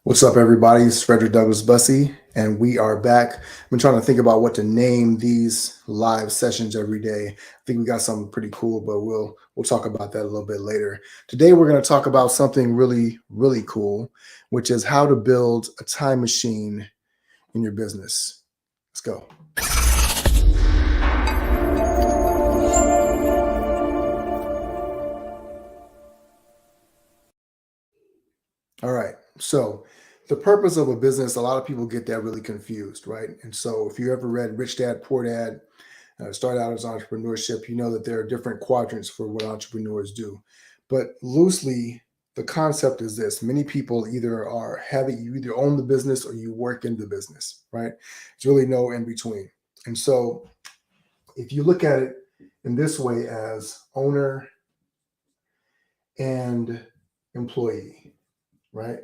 What's up, everybody? It's Frederick Douglass Bussey, and we are back. I've been trying to think about what to name these live sessions every day. I think we got something pretty cool, but we'll talk about that a little bit later. Today, we're going to talk about something really cool, which is how to build a time machine in your business. Let's go. All right. So, the purpose of a business, a lot of people get that really confused, right? And so, if you ever read Rich Dad Poor Dad, start out as entrepreneurship, you know that there are different quadrants for what entrepreneurs do. But loosely, the concept is this: many people you either own the business or you work in the business, right? It's really no in between. And so, if you look at it in this way as owner and employee, right?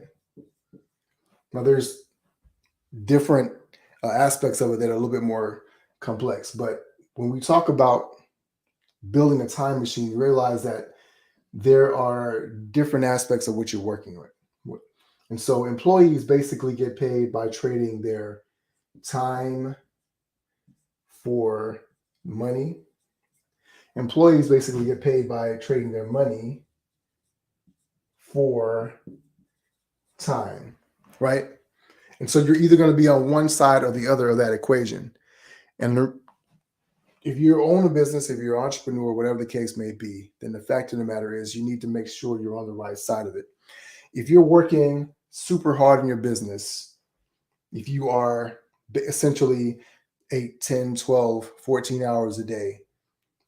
Now, there's different aspects of it that are a little bit more complex. But when we talk about building a time machine, you realize that there are different aspects of what you're working with. And so employees basically get paid by trading their time for money. Employees basically get paid by trading their money for time, right? And so you're either going to be on one side or the other of that equation. And if you own a business, if you're an entrepreneur, whatever the case may be, then the fact of the matter is you need to make sure you're on the right side of it. If you're working super hard in your business, if you are essentially 8, 10, 12, 14 hours a day,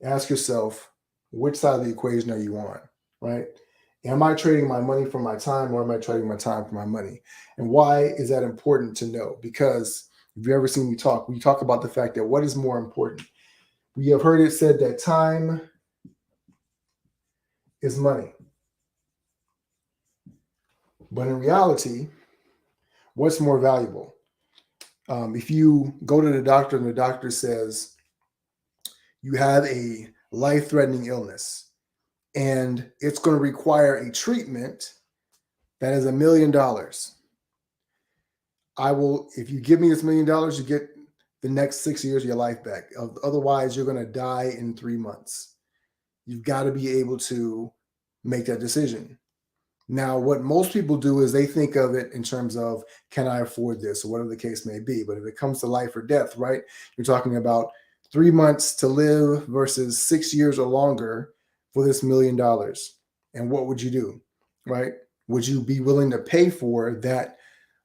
ask yourself, which side of the equation are you on, right? Am I trading my money for my time, or am I trading my time for my money? And why is that important to know? Because if you've ever seen me talk, we talk about the fact that what is more important? We have heard it said that time is money. But in reality, what's more valuable? If you go to the doctor and the doctor says you have a life-threatening illness and it's going to require a treatment that is $1 million, if you give me this $1 million, you get the next 6 years of your life back. Otherwise, you're going to die in 3 months. You've got to be able to make that decision. Now, what most people do is they think of it in terms of, can I afford this, or whatever the case may be. But if it comes to life or death, right, you're talking about 3 months to live versus 6 years or longer for this $1 million. And what would you do, right? Would you be willing to pay for that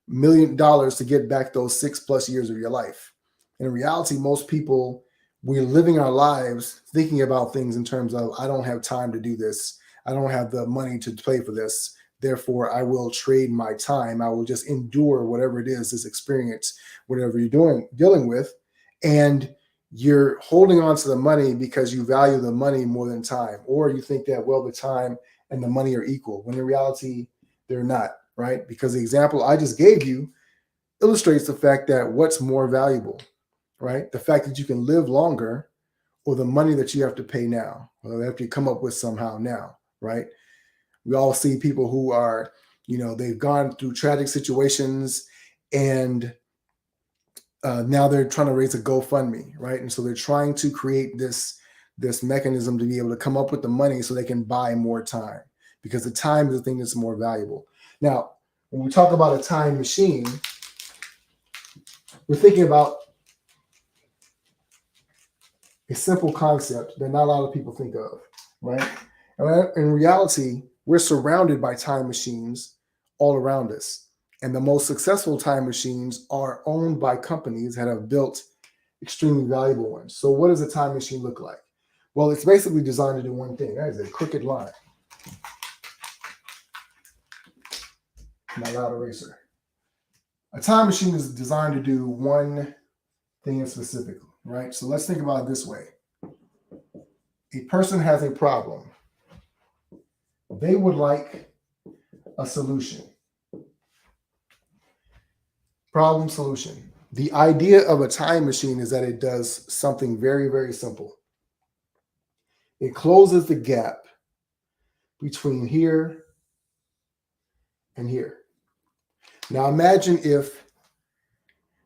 $1 million to get back those 6+ years of your life? In reality, most people, we're living our lives thinking about things in terms of, I don't have time to do this. I don't have the money to pay for this. Therefore, I will trade my time. I will just endure whatever it is, this experience, whatever you're dealing with. And you're holding on to the money because you value the money more than time. Or you think that, well, the time and the money are equal, when in reality, they're not, right? Because the example I just gave you illustrates the fact that what's more valuable, right? The fact that you can live longer, or the money that you have to pay now, or that you come up with somehow now, right? We all see people who are, they've gone through tragic situations, and now they're trying to raise a GoFundMe, right? And so they're trying to create this mechanism to be able to come up with the money so they can buy more time, because the time is the thing that's more valuable. Now, when we talk about a time machine, we're thinking about a simple concept that not a lot of people think of, right? And in reality, we're surrounded by time machines all around us. And the most successful time machines are owned by companies that have built extremely valuable ones. So what does a time machine look like? Well, it's basically designed to do one thing. That is a crooked line. My loud eraser. A time machine is designed to do one thing specifically, right? So let's think about it this way. A person has a problem. They would like a solution. Problem, solution. The idea of a time machine is that it does something very simple. It closes the gap between here and here. Now imagine if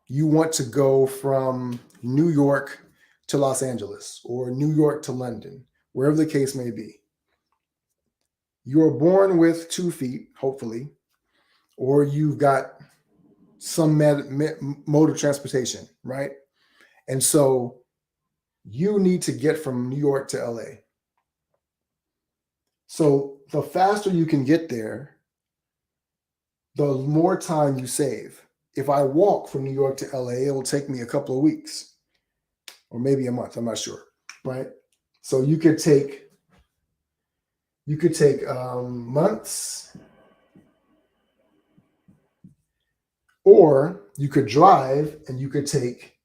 you want to go from New York to Los Angeles or New York to London, wherever the case may be. You are born with 2 feet, hopefully, or you've got some mode of transportation, right? And so you need to get from New York to LA. So the faster you can get there, the more time you save. If I walk from New York to LA, it will take me a couple of weeks or maybe a month. I'm not sure, right? So you could take months, or you could drive and you could take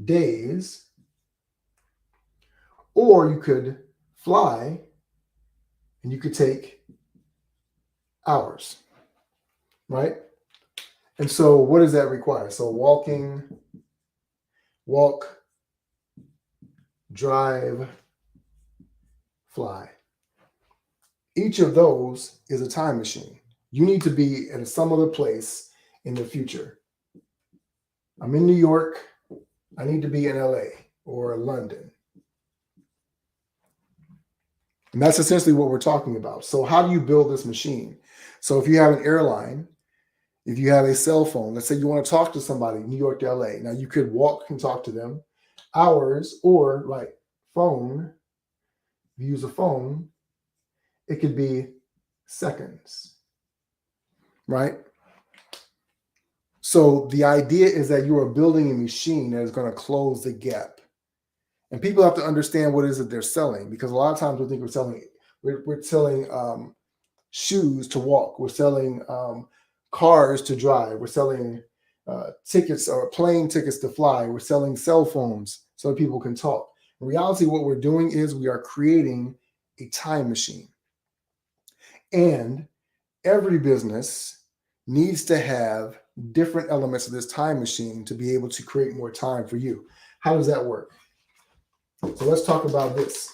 days, or you could fly and you could take hours, right? And so what does that require? So walk, drive, fly. Each of those is a time machine. You need to be at some other place in the future. I'm in New York. I need to be in LA or London. And that's essentially what we're talking about. So how do you build this machine? So if you have an airline, if you have a cell phone, let's say you want to talk to somebody, New York to LA. Now you could walk and talk to them hours, or like phone. If you use a phone, it could be seconds, right? So the idea is that you are building a machine that is going to close the gap. And people have to understand what it is that they're selling, because a lot of times we think we're selling shoes to walk. We're selling cars to drive. We're selling tickets or plane tickets to fly. We're selling cell phones so that people can talk. In reality, what we're doing is we are creating a time machine. And every business needs to have different elements of this time machine to be able to create more time for you. How does that work? So let's talk about this.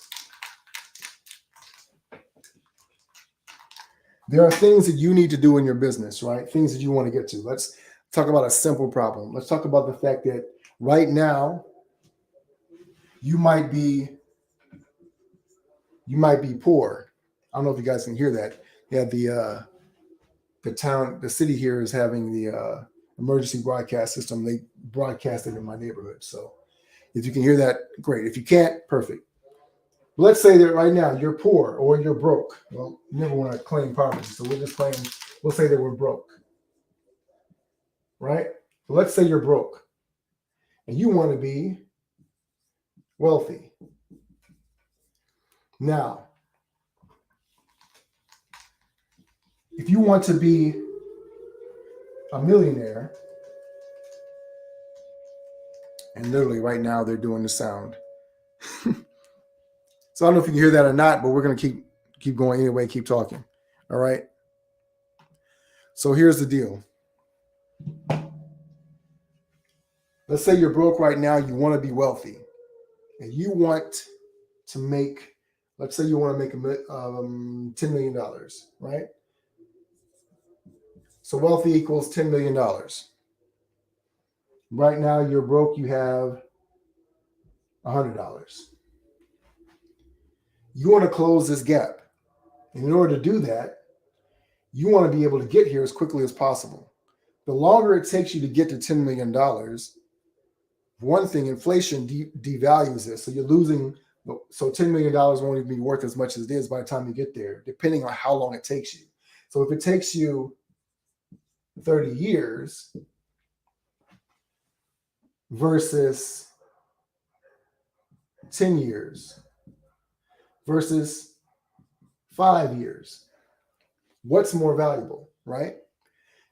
There are things that you need to do in your business, right? Things that you want to get to. Let's talk about a simple problem. Let's talk about the fact that right now you might be poor. I don't know if you guys can hear that. Yeah, the city here is having the emergency broadcast system. They broadcast it in my neighborhood. So if you can hear that, great. If you can't, perfect. Let's say that right now you're poor or you're broke. Well, you never want to claim poverty, so we'll say that we're broke, right? So let's say you're broke and you want to be wealthy. Now, if you want to be a millionaire, and literally right now they're doing the sound. So I don't know if you can hear that or not, but we're going to keep going anyway, keep talking. All right. So here's the deal. Let's say you're broke right now, you want to be wealthy, and you want to make, let's say you want to make $10 million, right? So wealthy equals $10 million. Right now you're broke, you have $100. You want to close this gap. And in order to do that, you want to be able to get here as quickly as possible. The longer it takes you to get to $10 million, one thing, inflation devalues this. So you're losing, so $10 million won't even be worth as much as it is by the time you get there, depending on how long it takes you. So if it takes you 30 years versus 10 years versus 5 years, what's more valuable, right?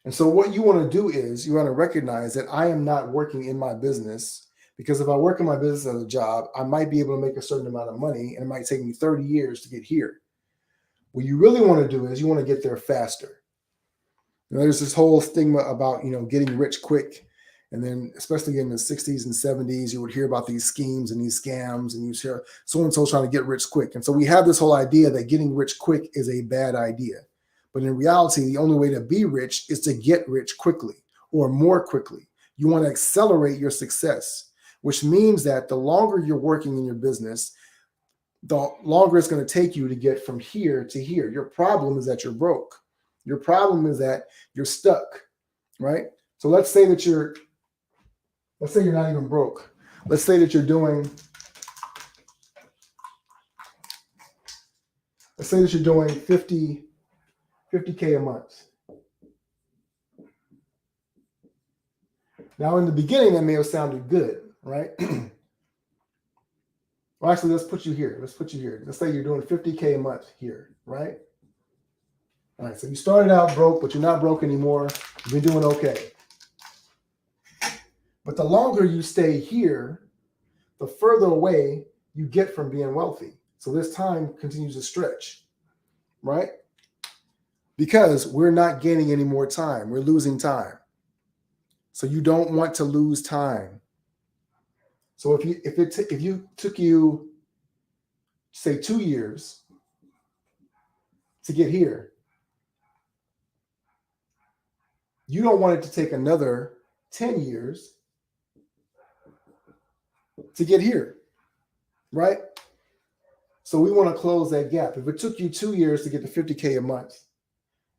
And so what you want to do is you want to recognize that I am not working in my business, because if I work in my business as a job, I might be able to make a certain amount of money and it might take me 30 years to get here. What you really want to do is you want to get there faster. There's this whole stigma about, getting rich quick. And then especially in the 60s and 70s, you would hear about these schemes and these scams, and you hear so-and-so trying to get rich quick. And so we have this whole idea that getting rich quick is a bad idea. But in reality, the only way to be rich is to get rich quickly or more quickly. You want to accelerate your success, which means that the longer you're working in your business, the longer it's going to take you to get from here to here. Your problem is that you're broke. Your problem is that you're stuck, right? So let's say you're not even broke. Let's say that you're doing 50K a month. Now, in the beginning, that may have sounded good, right? Well, actually, let's put you here. Let's say you're doing 50K a month here, right? All right, so you started out broke, but you're not broke anymore. You've been doing okay. But the longer you stay here, the further away you get from being wealthy. So this time continues to stretch, right? Because we're not gaining any more time. We're losing time. So you don't want to lose time. So if you took you, say, 2 years to get here, you don't want it to take another 10 years to get here, right? So we want to close that gap. If it took you 2 years to get to 50K a month,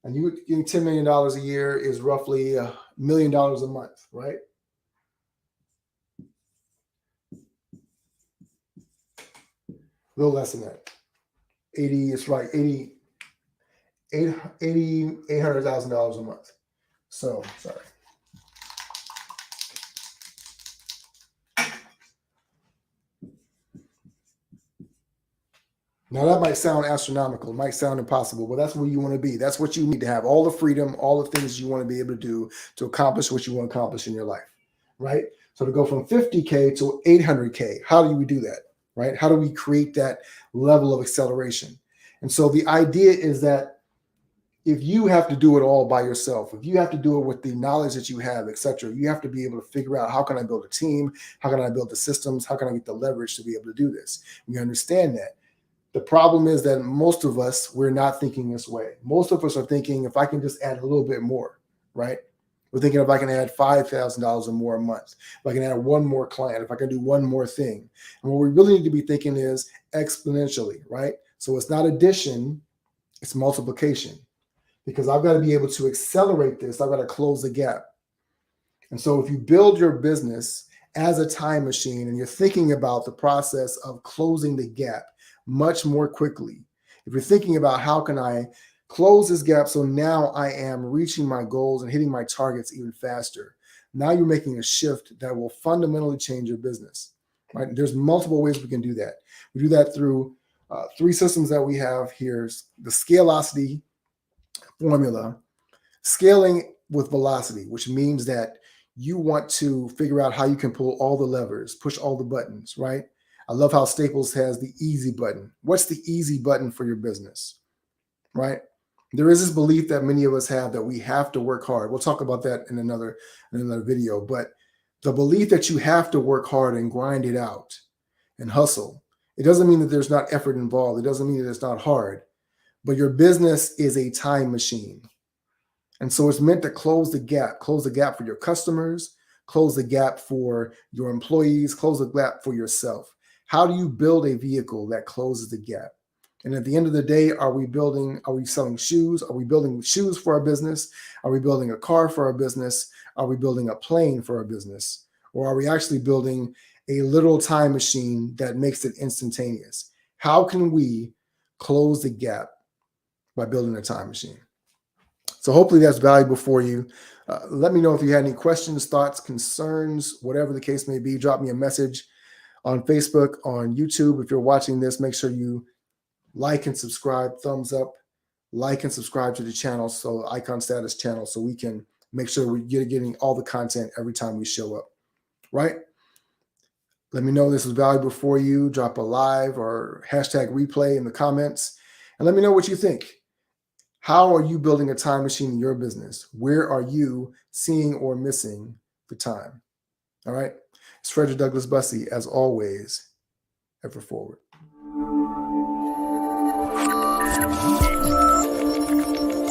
and you getting $10 million a year is roughly $1 million a month, right? A little less than that. 80, it's right, $800,000 a month. So, sorry. Now that might sound astronomical, might sound impossible, but that's where you want to be. That's what you need to have, all the freedom, all the things you want to be able to do to accomplish what you want to accomplish in your life, right? So to go from 50K to 800K, how do we do that, right? How do we create that level of acceleration? And so the idea is that if you have to do it all by yourself, if you have to do it with the knowledge that you have, etc., you have to be able to figure out, how can I build a team? How can I build the systems? How can I get the leverage to be able to do this? We understand that. The problem is that most of us, we're not thinking this way. Most of us are thinking, if I can just add a little bit more, right? We're thinking if I can add $5,000 or more a month, if I can add one more client, if I can do one more thing. And what we really need to be thinking is exponentially, right? So it's not addition, it's multiplication. Because I've got to be able to accelerate this. I've got to close the gap. And so if you build your business as a time machine and you're thinking about the process of closing the gap much more quickly, if you're thinking about how can I close this gap so now I am reaching my goals and hitting my targets even faster, now you're making a shift that will fundamentally change your business, right? There's multiple ways we can do that. We do that through 3 systems that we have here: the Scalosity formula, scaling with velocity, which means that you want to figure out how you can pull all the levers, push all the buttons, right? I love how Staples has the easy button. What's the easy button for your business, right? There is this belief that many of us have that we have to work hard. We'll talk about that in another video, but the belief that you have to work hard and grind it out and hustle, it doesn't mean that there's not effort involved. It doesn't mean that it's not hard. But your business is a time machine. And so it's meant to close the gap for your customers, close the gap for your employees, close the gap for yourself. How do you build a vehicle that closes the gap? And at the end of the day, are we selling shoes? Are we building shoes for our business? Are we building a car for our business? Are we building a plane for our business? Or are we actually building a literal time machine that makes it instantaneous? How can we close the gap by building a time machine? So hopefully that's valuable for you. Let me know if you had any questions, thoughts, concerns, whatever the case may be. Drop me a message on Facebook, on YouTube. If you're watching this, make sure you like and subscribe, thumbs up, like and subscribe to the channel, so Icon Status channel, so we can make sure we're getting all the content every time we show up, right? Let me know this is valuable for you. Drop a live or hashtag replay in the comments, and let me know what you think. How are you building a time machine in your business? Where are you seeing or missing the time? All right. It's Frederick Douglass Bussey, as always, ever forward.